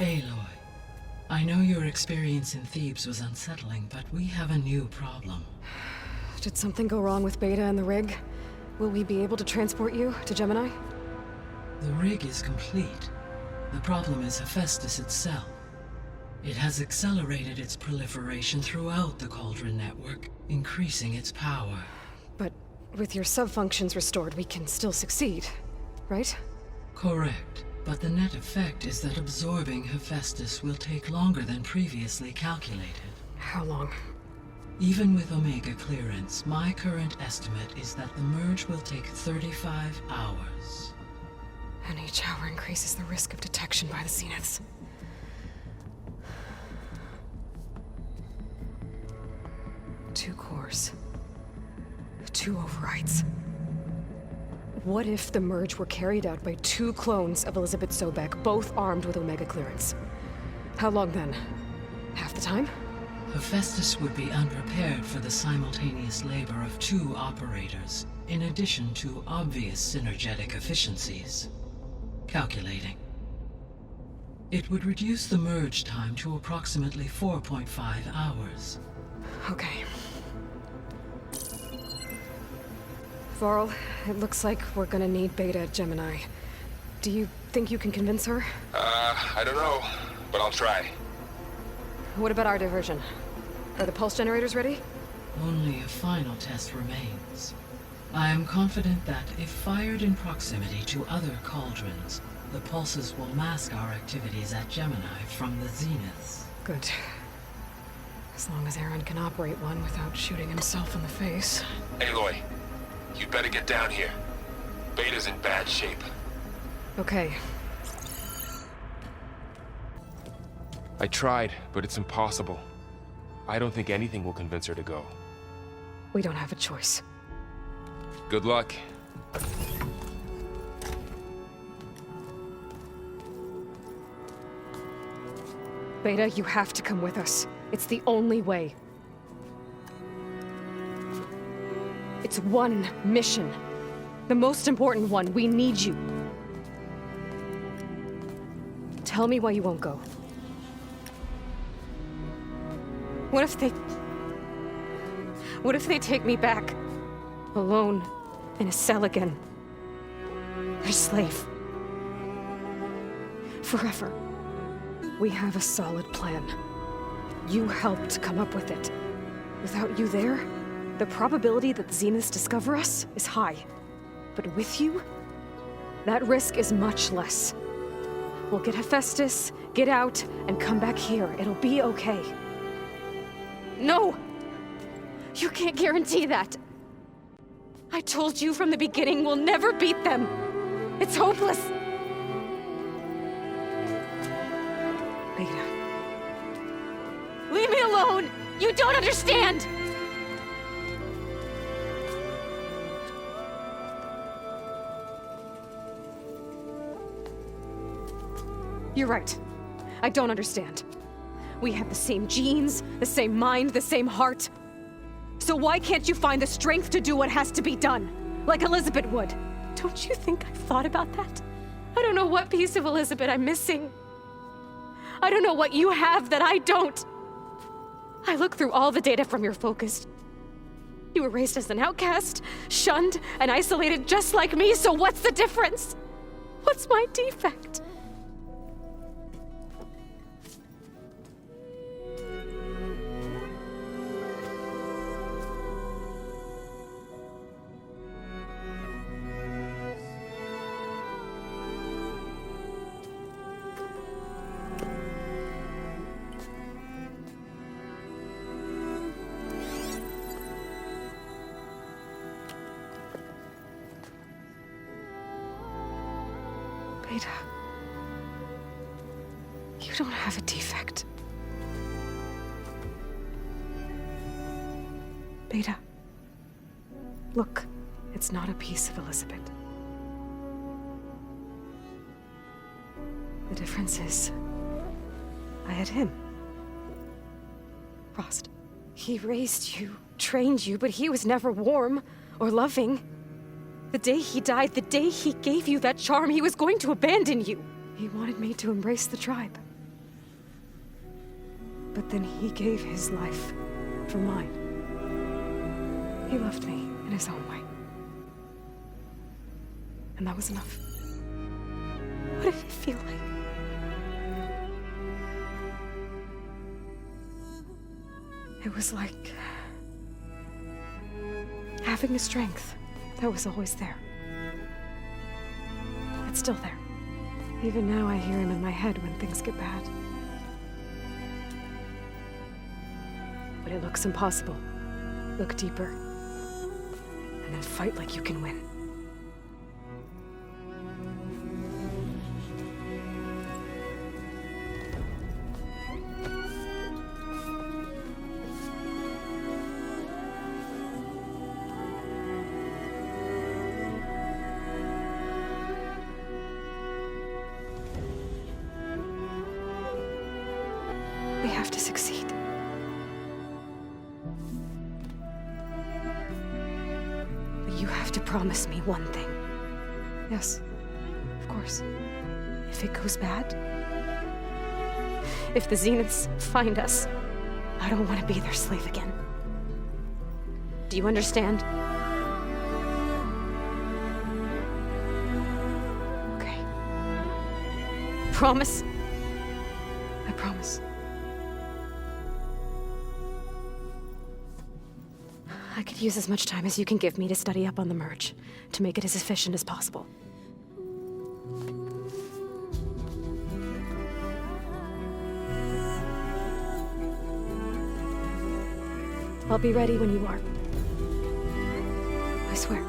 Aloy, I know your experience in Thebes was unsettling, but we have a new problem. Did something go wrong with Beta and the rig? Will we be able to transport you to Gemini? The rig is complete. The problem is Hephaestus itself. It has accelerated its proliferation throughout the Cauldron network, increasing its power. But with your sub-functions restored, we can still succeed, right? Correct, but the net effect is that absorbing Hephaestus will take longer than previously calculated. How long? Even with Omega clearance, my current estimate is that the merge will take 35 hours. And each hour increases the risk of detection by the Zeniths. Two cores. Two overrides. What if the merge were carried out by two clones of Elizabeth Sobek, both armed with Omega clearance? How long then? Half the time? Hephaestus would be unprepared for the simultaneous labor of two operators, in addition to obvious synergetic efficiencies. Calculating. It would reduce the merge time to approximately 4.5 hours. Okay. Varl, it looks like we're gonna need Beta at Gemini. Do you think you can convince her? I don't know, but I'll try. What about our diversion? Are the pulse generators ready? Only a final test remains. I am confident that if fired in proximity to other cauldrons, the pulses will mask our activities at Gemini from the Zeniths. Good. As long as Aaron can operate one without shooting himself in the face. Aloy, you'd better get down here. Beta's in bad shape. Okay. I tried, but it's impossible. I don't think anything will convince her to go. We don't have a choice. Good luck. Beta, you have to come with us. It's the only way. It's one mission. The most important one. We need you. Tell me why you won't go. What if they take me back? Alone, in a cell again. A slave. Forever. We have a solid plan. You helped come up with it. Without you there, the probability that the Zeniths discover us is high. But with you, that risk is much less. We'll get Hephaestus, get out, and come back here. It'll be okay. No! You can't guarantee that. I told you from the beginning we'll never beat them. It's hopeless. Beta. Leave me alone! You don't understand! You're right. I don't understand. We have the same genes, the same mind, the same heart. So why can't you find the strength to do what has to be done? Like Elizabeth would. Don't you think I've thought about that? I don't know what piece of Elizabeth I'm missing. I don't know what you have that I don't. I look through all the data from your focus. You were raised as an outcast, shunned, and isolated just like me, so what's the difference? What's my defect? Beta, you don't have a defect. Beta, look, it's not a piece of Elizabeth. The difference is, I had him. Frost. He raised you, trained you, but he was never warm or loving. The day he died, the day he gave you that charm, he was going to abandon you. He wanted me to embrace the tribe. But then he gave his life for mine. He loved me in his own way. And that was enough. What did it feel like? It was like having a strength that was always there. It's still there. Even now I hear him in my head when things get bad. But it looks impossible. Look deeper. And then fight like you can win. We have to succeed. But you have to promise me one thing. Yes, of course. If it goes bad, if the Zeniths find us, I don't want to be their slave again. Do you understand? Okay. Promise? I promise. I could use as much time as you can give me to study up on the merge, to make it as efficient as possible. I'll be ready when you are. I swear.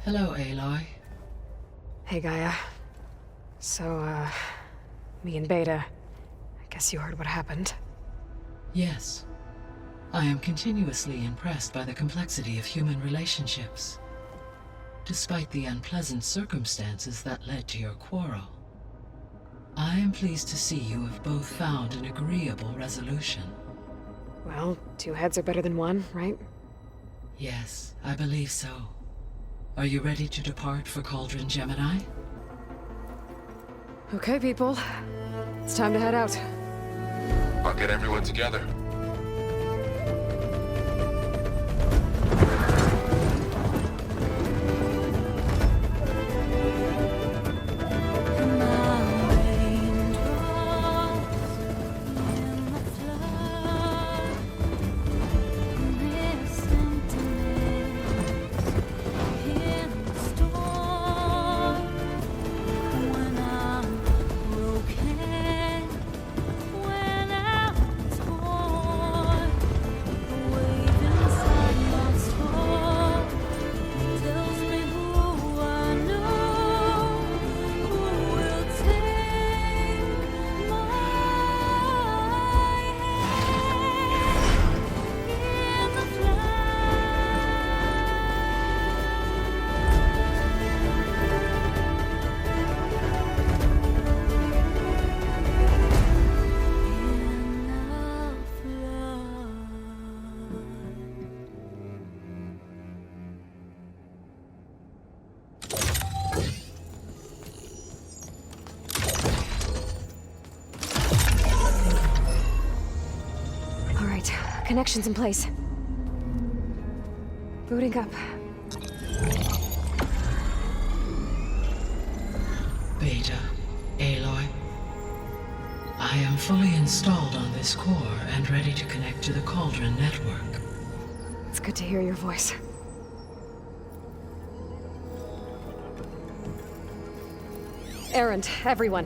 Hello, Aloy. Hey, Gaia. So, me and Beta, I guess you heard what happened. Yes. I am continuously impressed by the complexity of human relationships. Despite the unpleasant circumstances that led to your quarrel, I am pleased to see you have both found an agreeable resolution. Well, two heads are better than one, right? Yes, I believe so. Are you ready to depart for Cauldron Gemini? Okay, people. It's time to head out. I'll get everyone together. Connections in place. Booting up. Beta, Aloy. I am fully installed on this core and ready to connect to the Cauldron network. It's good to hear your voice. Errand, everyone.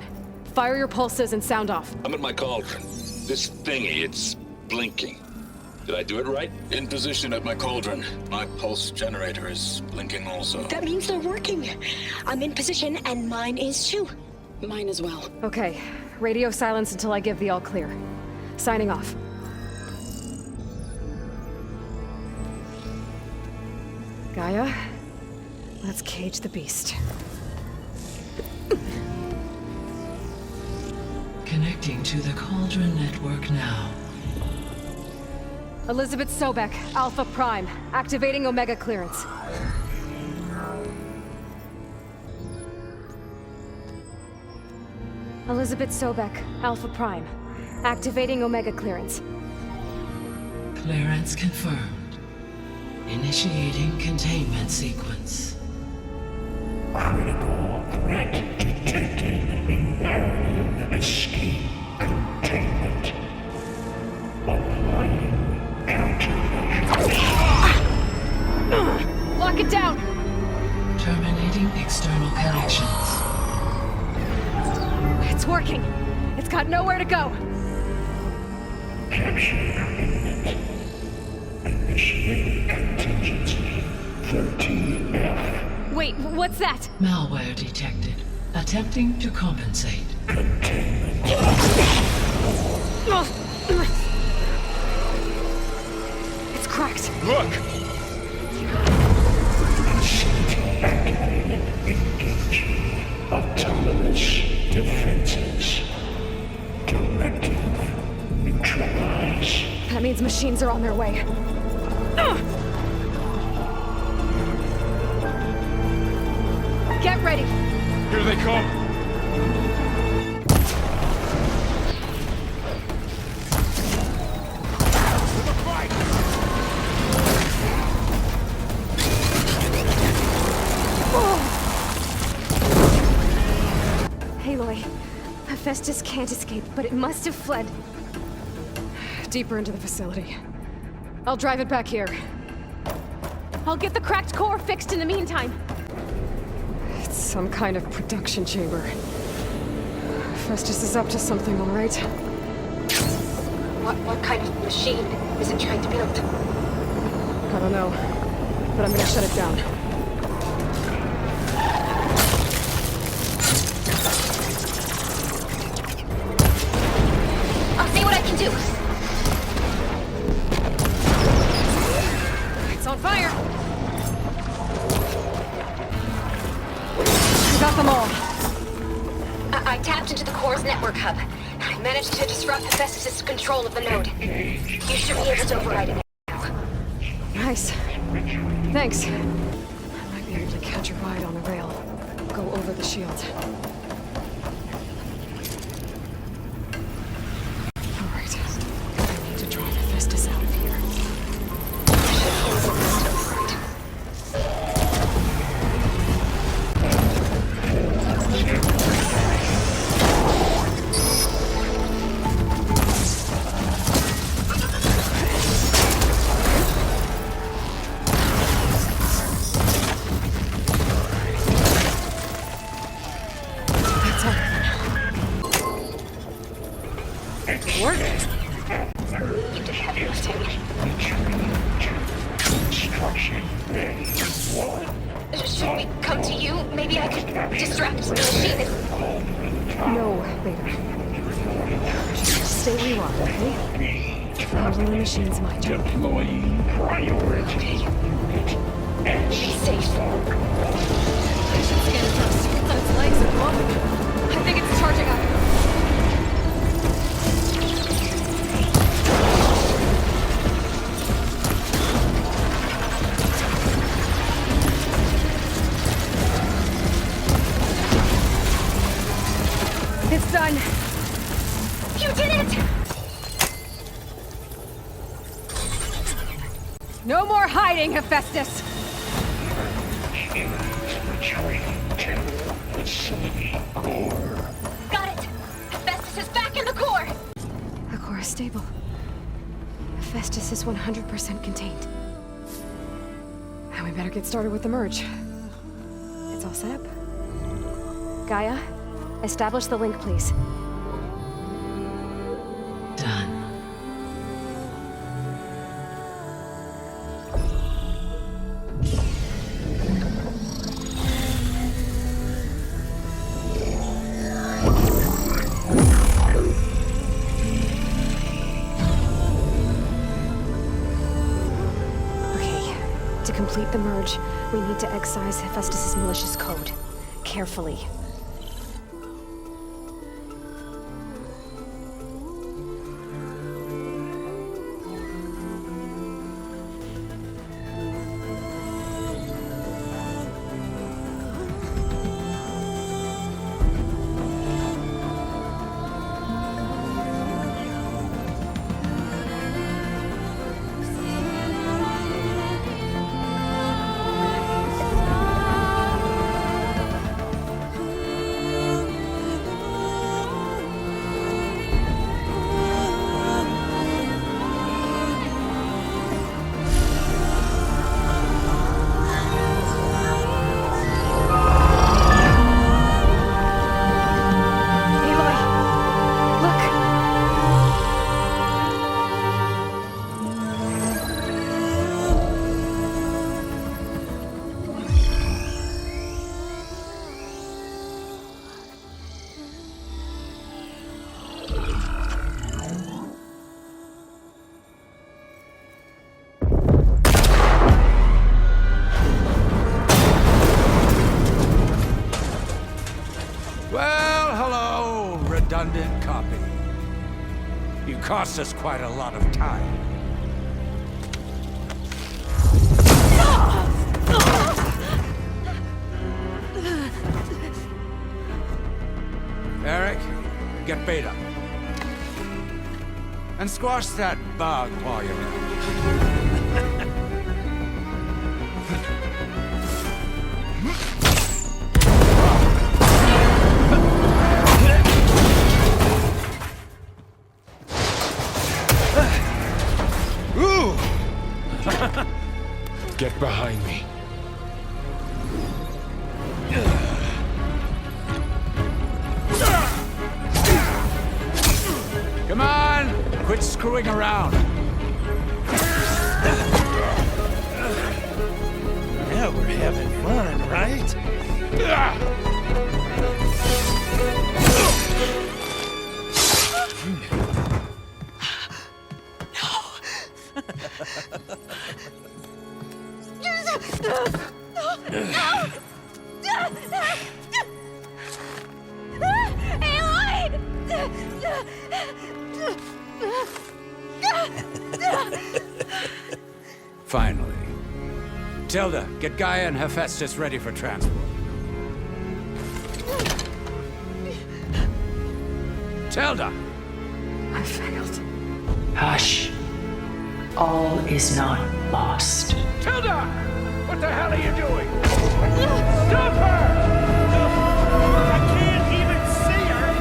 Fire your pulses and sound off. I'm at my cauldron. This thingy, it's blinking. Did I do it right? In position at my cauldron. My pulse generator is blinking also. That means they're working. I'm in position, and mine is too. Mine as well. Okay. Radio silence until I give the all clear. Signing off. Gaia, let's cage the beast. Connecting to the Cauldron network now. Elizabeth Sobek, Alpha Prime. Activating Omega clearance. Elizabeth Sobek, Alpha Prime. Activating Omega clearance. Clearance confirmed. Initiating containment sequence. Critical threat detected in area escape containment. Applying countermeasures. Lock it down! Terminating external connections. It's working. It's got nowhere to go. Capture imminent. Initiate contingency 13F. Wait, what's that? Malware detected. Attempting to compensate. Containment. It's cracked. Look! Facility activated. Engage. Autonomous defenses. Directive. Neutralize. That means machines are on their way. Get ready. Here they come! Aloy, Hephaestus can't escape, but it must have fled. Deeper into the facility. I'll drive it back here. I'll get the cracked core fixed in the meantime. It's some kind of production chamber. Hephaestus is up to something, all right? What kind of machine is it trying to build? I don't know, but I'm gonna shut it down. I'll see what I can do. It's on fire! I got them all. I tapped into the core's network hub. I managed to disrupt Hephaestus' control of the node. You should be able to override it now. Nice. Thanks. I might be able to catch a ride on the rail. Go over the shield. Alright. I need to drive Hephaestus out of here. Work? You did heavy lifting. Construction ready. Should we come to you? Maybe I could distract the machine if... No, Beta. Just stay where you are, okay? Handling the machine's my job. Deploying priority unit. Be safe. Scan first. It's on its legs at the moment. I think it's charging up. It's done. You did it! No more hiding, Hephaestus! Returning to facility core. Got it! Hephaestus is back in the core! The core is stable. Hephaestus is 100% contained. And we better get started with the merge. It's all set up. Gaia, establish the link, please. Done. Okay, to complete the merge, we need to excise Hephaestus' malicious code. Carefully. cost us quite a lot of time. Eric, get Beta. And squash that bug while you're at it. Get behind me. Come on! Quit screwing around! Now we're having fun, right? Aloy! Finally. Tilda, get Gaia and Hephaestus ready for transport. Tilda! I failed. Hush. All is not lost. Tilda! What the hell are you doing? Stop her! I can't even see her!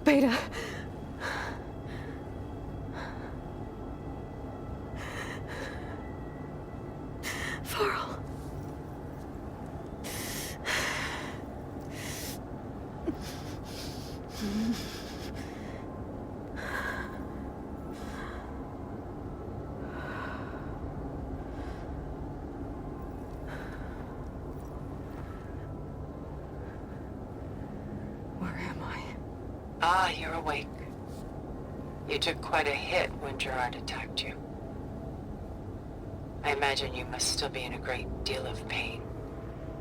Beta. Varl. Where am I? Ah, you're awake. You took quite a hit when Gerard attacked you. I imagine you must still be in a great deal of pain.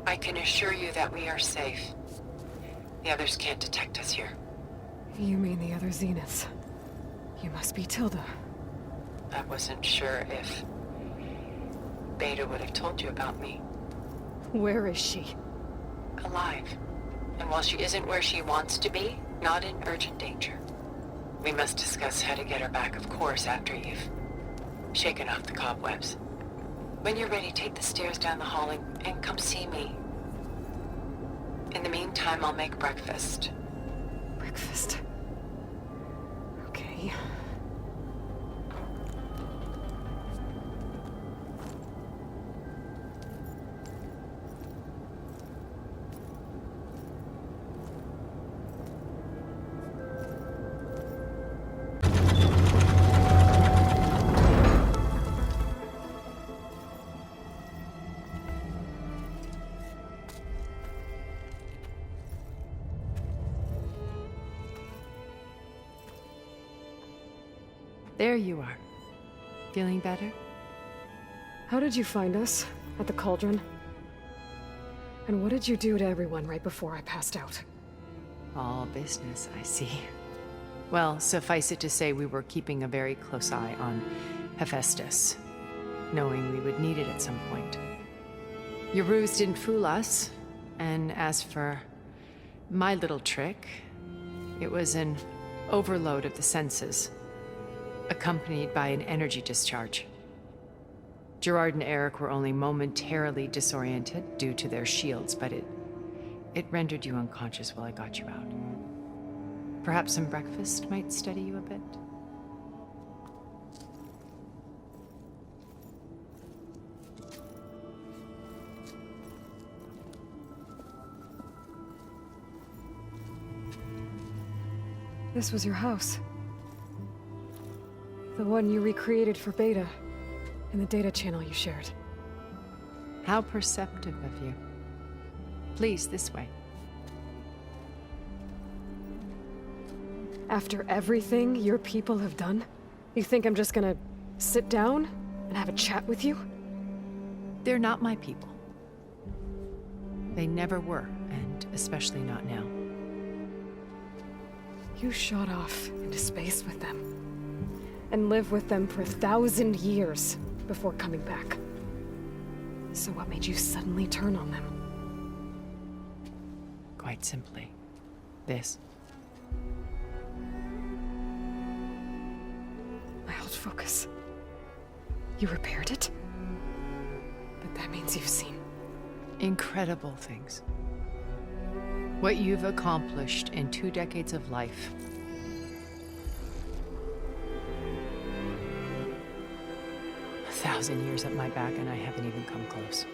I can assure you that we are safe. The others can't detect us here. You mean the other Zeniths? You must be Tilda. I wasn't sure if Beta would have told you about me. Where is she? Alive. And while she isn't where she wants to be, not in urgent danger. We must discuss how to get her back, of course, after you've shaken off the cobwebs. When you're ready, take the stairs down the hall and come see me. In the meantime, I'll make breakfast. Breakfast. Okay. There you are. Feeling better? How did you find us? At the cauldron? And what did you do to everyone right before I passed out? All business, I see. Well, suffice it to say we were keeping a very close eye on Hephaestus, knowing we would need it at some point. Your ruse didn't fool us, and as for my little trick, it was an overload of the senses, accompanied by an energy discharge. Gerard and Eric were only momentarily disoriented due to their shields, but it rendered you unconscious while I got you out. Perhaps some breakfast might steady you a bit? This was your house. The one you recreated for Beta, in the data channel you shared. How perceptive of you. Please, this way. After everything your people have done, you think I'm just gonna sit down and have a chat with you? They're not my people. They never were, and especially not now. You shot off into space with them, and lived with them for 1,000 years before coming back. So what made you suddenly turn on them? Quite simply, this. My old focus. You repaired it? But that means you've seen... incredible things. What you've accomplished in 2 decades of life. A 1,000 years at my back and I haven't even come close.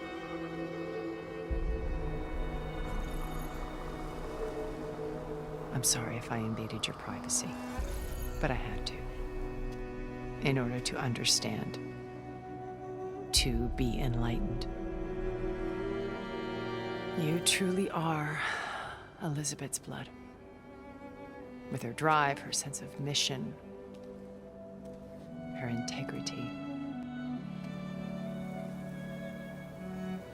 I'm sorry if I invaded your privacy, but I had to. In order to understand. To be enlightened. You truly are Elizabeth's blood. With her drive, her sense of mission, her integrity.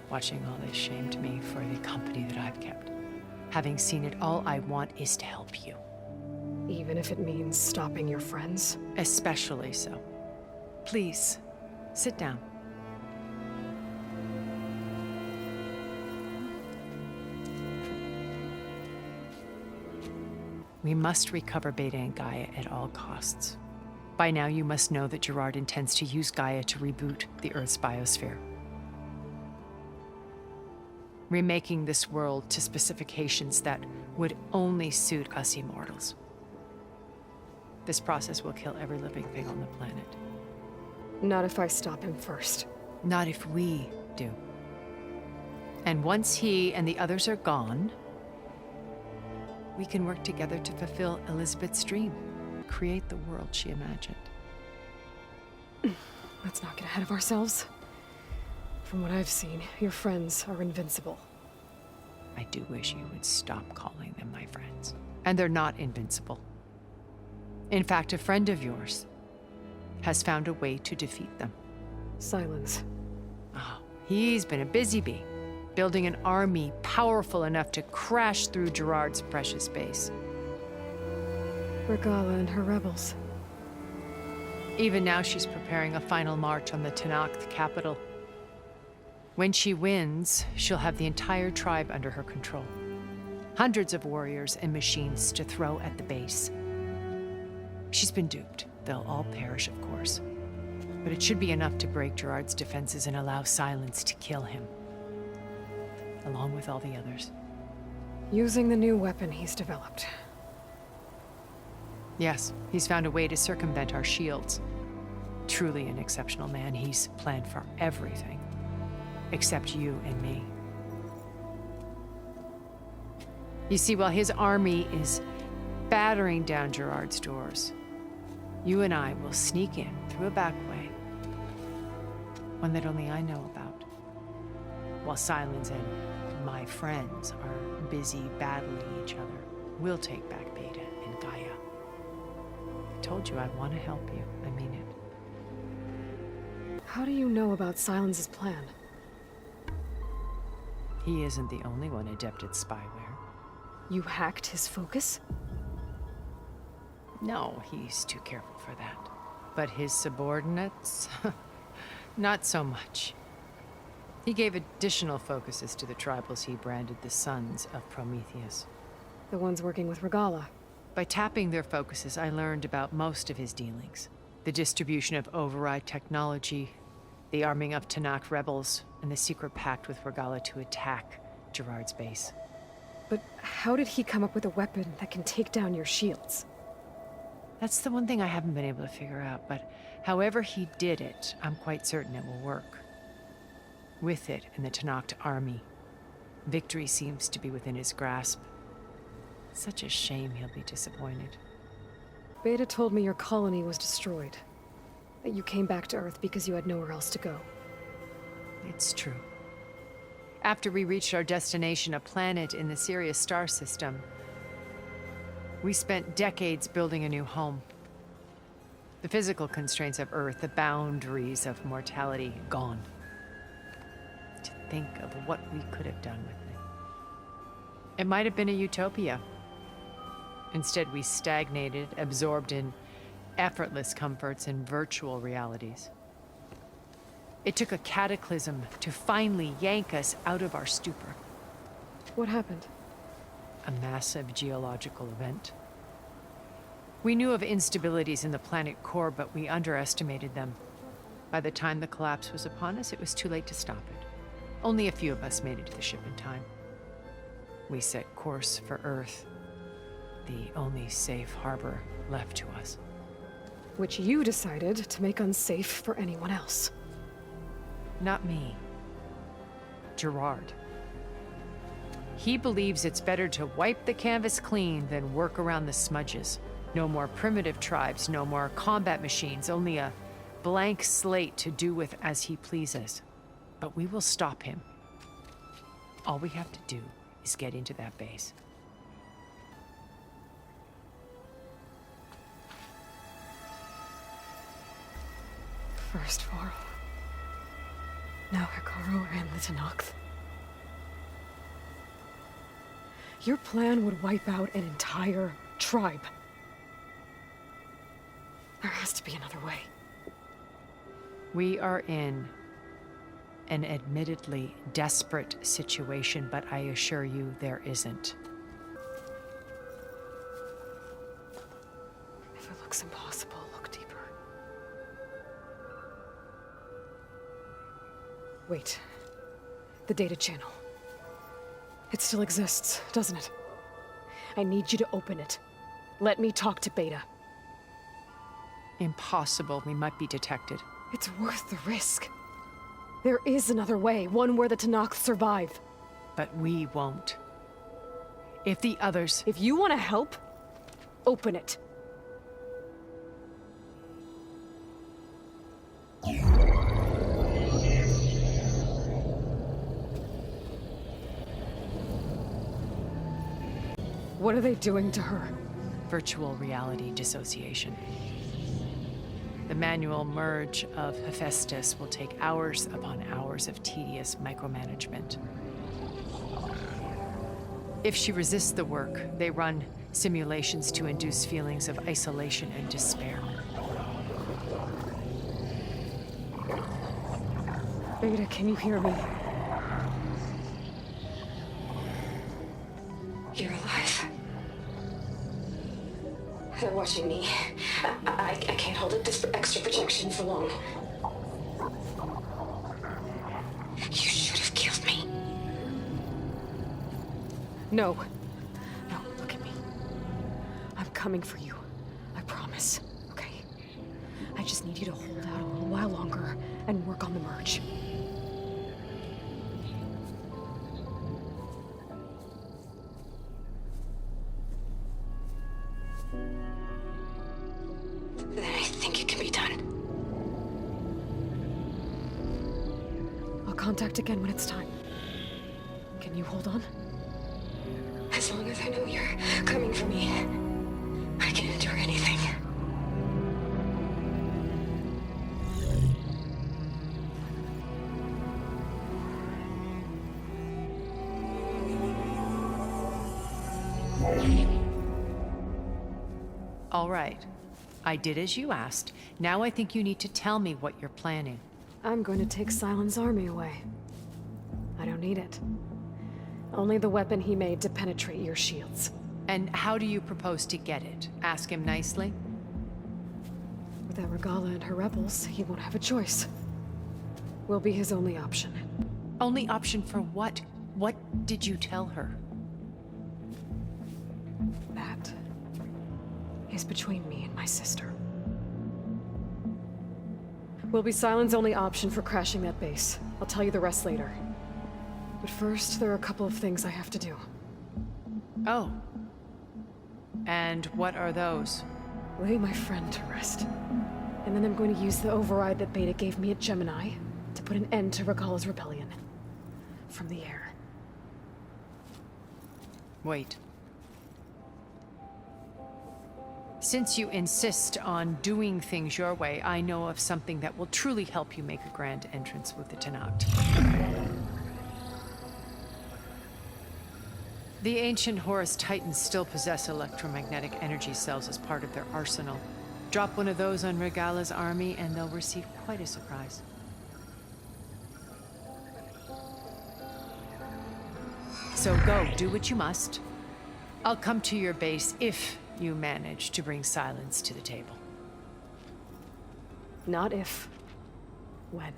Watching all this shamed me for the company that I've kept. Having seen it, all I want is to help you. Even if it means stopping your friends? Especially so. Please, sit down. We must recover Beta and Gaia at all costs. By now, you must know that Gerard intends to use Gaia to reboot the Earth's biosphere. Remaking this world to specifications that would only suit us immortals. This process will kill every living thing on the planet. Not if I stop him first. Not if we do. And once he and the others are gone, we can work together to fulfill Elizabeth's dream. Create the world she imagined. Let's not get ahead of ourselves. From what I've seen, your friends are invincible. I do wish you would stop calling them my friends. And they're not invincible. In fact, a friend of yours has found a way to defeat them. Silence. Oh, he's been a busy bee, building an army powerful enough to crash through Gerard's precious base. Regala and her rebels. Even now, she's preparing a final march on the Tenakth capital. When she wins, she'll have the entire tribe under her control. Hundreds of warriors and machines to throw at the base. She's been duped. They'll all perish, of course. But it should be enough to break Gerard's defenses and allow Silence to kill him. Along with all the others. Using the new weapon he's developed. Yes, he's found a way to circumvent our shields. Truly an exceptional man. He's planned for everything. Except you and me. You see, while his army is battering down Gerard's doors, you and I will sneak in through a back way. One that only I know about. While Silence and my friends are busy battling each other, we'll take back Beta and Gaia. I told you I want to help you. I mean it. How do you know about Silence's plan? He isn't the only one adept at spyware. You hacked his focus? No, he's too careful for that. But his subordinates? Not so much. He gave additional focuses to the tribals he branded the Sons of Prometheus. The ones working with Regala. By tapping their focuses, I learned about most of his dealings. The distribution of override technology, the arming of Tenakth rebels, and the secret pact with Regala to attack Gerard's base. But how did he come up with a weapon that can take down your shields? That's the one thing I haven't been able to figure out, but however he did it, I'm quite certain it will work. With it and the Tenakth army, victory seems to be within his grasp. Such a shame he'll be disappointed. Beta told me your colony was destroyed. That you came back to Earth because you had nowhere else to go. It's true. After we reached our destination, a planet in the Sirius star system, we spent decades building a new home. The physical constraints of Earth, the boundaries of mortality, gone. think of what we could have done with it. It might have been a utopia. Instead, we stagnated, absorbed in effortless comforts and virtual realities. It took a cataclysm to finally yank us out of our stupor. What happened? A massive geological event. We knew of instabilities in the planet core, but we underestimated them. By the time the collapse was upon us, it was too late to stop it. Only a few of us made it to the ship in time. We set course for Earth, the only safe harbor left to us. Which you decided to make unsafe for anyone else. Not me. Gerard. He believes it's better to wipe the canvas clean than work around the smudges. No more primitive tribes, no more combat machines, only a blank slate to do with as he pleases. But we will stop him. All we have to do is get into that base. First Varl. Now Hikaru and the Tenakth. Your plan would wipe out an entire tribe. There has to be another way. We are in an admittedly desperate situation, but I assure you there isn't. If it looks impossible, look deeper. Wait. The data channel. It still exists, doesn't it? I need you to open it. Let me talk to Beta. Impossible. We might be detected. It's worth the risk. There is another way, one where the Tenakth survive. But we won't. If the others... If you want to help, open it. What are they doing to her? Virtual reality dissociation. The manual merge of Hephaestus will take hours upon hours of tedious micromanagement. If she resists the work, they run simulations to induce feelings of isolation and despair. Beta, can you hear me? You're alive. They're watching me. I can't hold up this extra protection for long. You should have killed me. No. No, look at me. I'm coming for you. I promise. Okay? I just need you to hold out a little while longer and work on the merge. Then I think it can be done. I'll contact again when it's time. Can you hold on? As long as I know you're coming for me, I can endure anything. All right. I did as you asked. Now I think you need to tell me what you're planning. I'm going to take Sylens' army away. I don't need it. Only the weapon he made to penetrate your shields. And how do you propose to get it? Ask him nicely? Without Regala and her rebels, he won't have a choice. We'll be his only option. Only option for what? What did you tell her? That is between me and my sister. Will be Sylens' only option for crashing that base. I'll tell you the rest later. But first, there are a couple of things I have to do. Oh. And what are those? Lay my friend to rest. And then I'm going to use the override that Beta gave me at Gemini to put an end to Regala's rebellion. From the air. Wait. Since you insist on doing things your way, I know of something that will truly help you make a grand entrance with the Tenakth. The ancient Horus Titans still possess electromagnetic energy cells as part of their arsenal. Drop one of those on Regala's army and they'll receive quite a surprise. So go, do what you must. I'll come to your base if you manage to bring silence to the table. Not if. When.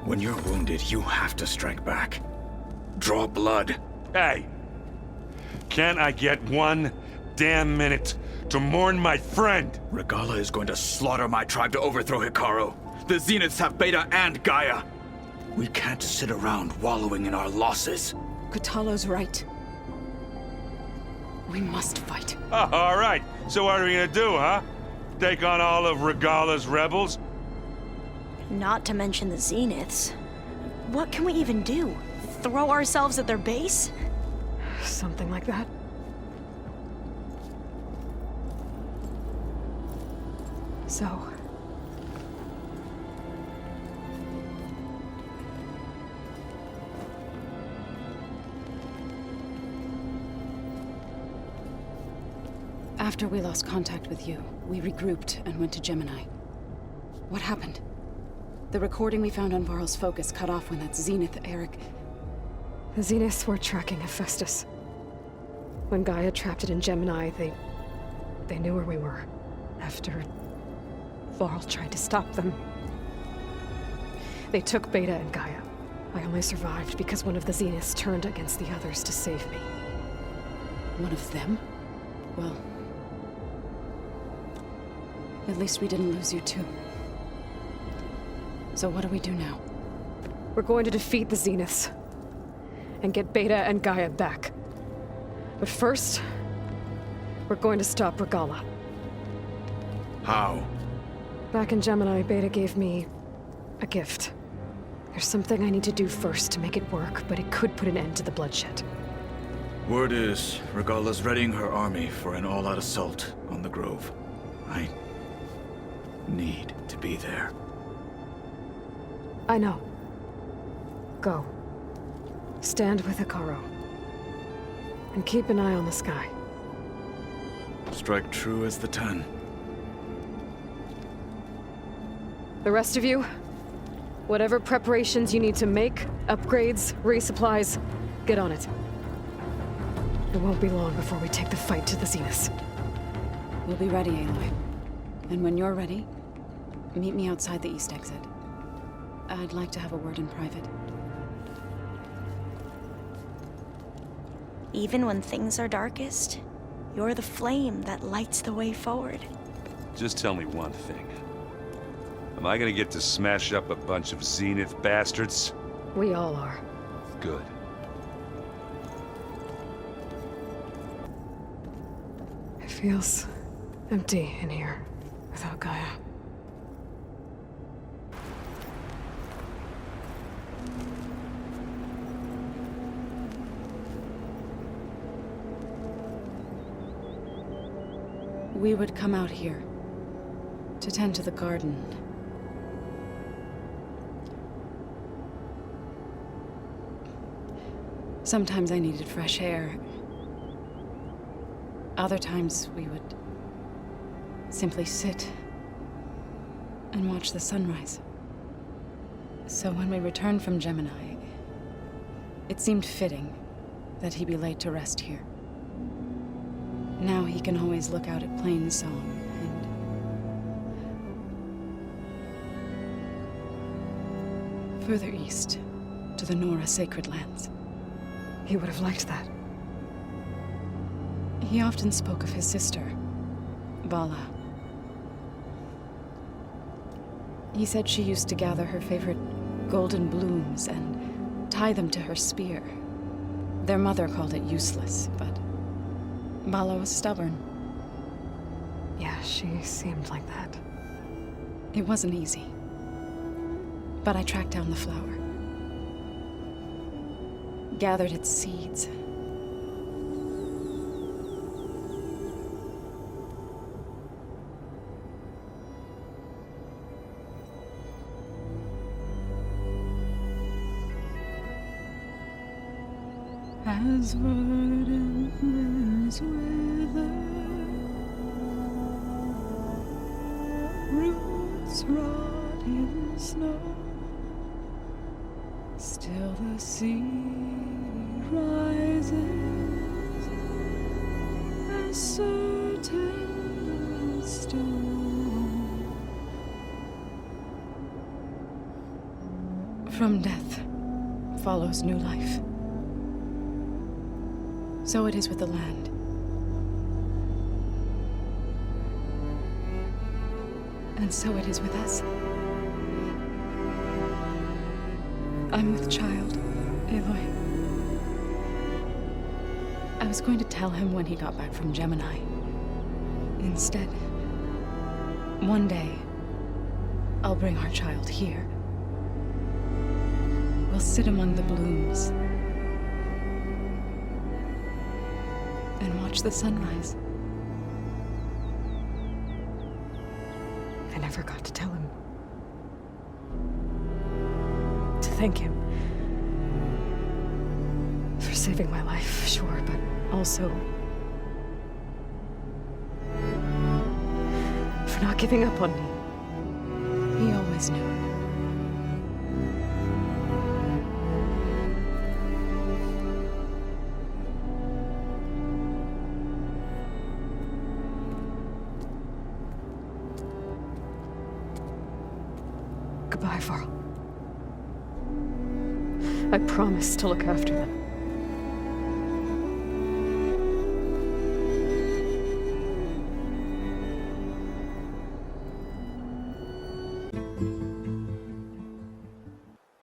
When you're wounded, you have to strike back. Draw blood. Hey! Can't I get 1 damn minute to mourn my friend? Regala is going to slaughter my tribe to overthrow Hikaru. The Zeniths have Beta and Gaia. We can't sit around wallowing in our losses. Kotallo's right. We must fight. Oh, all right. So what are we gonna do, huh? Take on all of Regala's rebels? Not to mention the Zeniths. What can we even do? Throw ourselves at their base? Something like that. So... After we lost contact with you, we regrouped and went to Gemini. What happened? The recording we found on Varl's focus cut off when that Zenith, Eric... The Zeniths were tracking Hephaestus. When Gaia trapped it in Gemini, they knew where we were. After Varl tried to stop them. They took Beta and Gaia. I only survived because one of the Zeniths turned against the others to save me. One of them? Well... at least we didn't lose you too. So what do we do now? We're going to defeat the Zeniths. And get Beta and Gaia back. But first, we're going to stop Regala. How? Back in Gemini, Beta gave me a gift. There's something I need to do first to make it work, but it could put an end to the bloodshed. Word is, Regala's readying her army for an all-out assault on the Grove. I need to be there. I know. Go. Stand with Hikaru. And keep an eye on the sky. Strike true as the 10. The rest of you, whatever preparations you need to make, upgrades, resupplies, get on it. It won't be long before we take the fight to the Zeniths. We'll be ready, Aloy. And when you're ready, meet me outside the east exit. I'd like to have a word in private. Even when things are darkest, you're the flame that lights the way forward. Just tell me one thing. Am I gonna get to smash up a bunch of Zenith bastards? We all are. Good. It feels empty in here without Gaia. We would come out here to tend to the garden. Sometimes I needed fresh air. Other times we would simply sit and watch the sunrise. So when we returned from Gemini, it seemed fitting that he be laid to rest here. Now he can always look out at Plainsong and further east to the Nora sacred lands. He would have liked that. He often spoke of his sister, Vala. He said she used to gather her favorite golden blooms and tie them to her spear. Their mother called it useless, but Vala was stubborn. Yeah, she seemed like that. It wasn't easy. But I tracked down the flower. Gathered its seeds. as verdant wither, roots rot in snow, still the sea rises as certain as stone. From death follows new life. So it is with the land. And so it is with us. I'm with child, Aloy. I was going to tell him when he got back from Gemini. Instead, one day, I'll bring our child here. We'll sit among the blooms and watch the sunrise. I never got to tell him. To thank him. For saving my life, sure, but also for not giving up on me. He always knew. Goodbye, Varl. I promise to look after them.